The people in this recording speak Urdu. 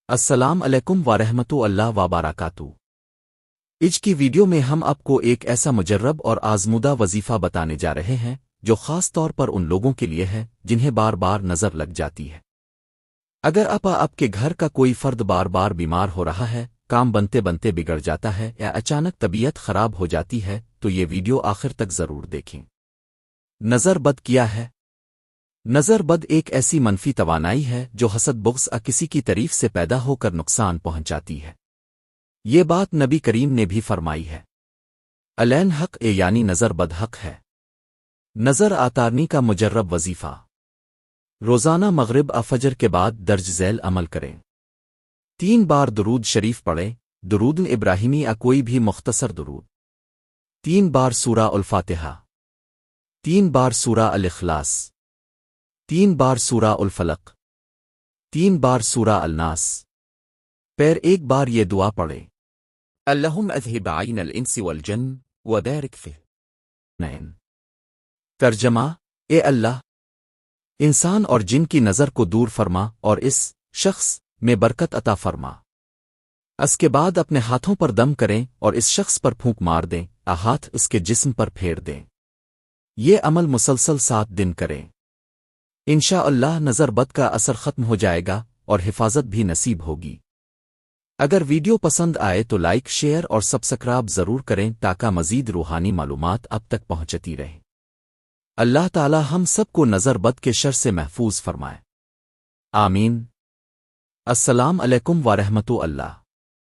السلام علیکم ورحمۃ اللہ وبرکاتہ۔ آج کی ویڈیو میں ہم آپ کو ایک ایسا مجرب اور آزمودہ وظیفہ بتانے جا رہے ہیں جو خاص طور پر ان لوگوں کے لیے ہے جنہیں بار بار نظر لگ جاتی ہے۔ اگر آپ کے گھر کا کوئی فرد بار بار بیمار ہو رہا ہے، کام بنتے بنتے بگڑ جاتا ہے یا اچانک طبیعت خراب ہو جاتی ہے تو یہ ویڈیو آخر تک ضرور دیکھیں۔ نظر بد کیا ہے؟ نظر بد ایک ایسی منفی توانائی ہے جو حسد بغض کسی کی تعریف سے پیدا ہو کر نقصان پہنچاتی ہے۔ یہ بات نبی کریم نے بھی فرمائی ہے۔ العین حق یعنی نظر بد حق ہے۔ نظر آتارنی کا مجرب وظیفہ: روزانہ مغرب فجر کے بعد درج ذیل عمل کریں۔ 3 بار درود شریف پڑھیں، درود ابراہیمی کوئی بھی مختصر درود۔ 3 بار سورہ الفاتحہ، 3 بار سورہ الاخلاص، 3 بار سورہ الفلق، 3 بار سورہ الناس۔ پھر 1 بار یہ دعا پڑھیں: اللہم اذہب عین الانس والجن وبارک فیہن۔ ترجمہ: اے اللہ، انسان اور جن کی نظر کو دور فرما اور اس شخص میں برکت عطا فرما۔ اس کے بعد اپنے ہاتھوں پر دم کریں اور اس شخص پر پھونک مار دیں، ہاتھ اس کے جسم پر پھیر دیں۔ یہ عمل مسلسل 7 دن کریں۔ انشاءاللہ نظر بد کا اثر ختم ہو جائے گا اور حفاظت بھی نصیب ہوگی۔ اگر ویڈیو پسند آئے تو لائک، شیئر اور سبسکرائب ضرور کریں تاکہ مزید روحانی معلومات اب تک پہنچتی رہیں۔ اللہ تعالی ہم سب کو نظر بد کے شر سے محفوظ فرمائے۔ آمین۔ السلام علیکم ورحمۃ اللہ۔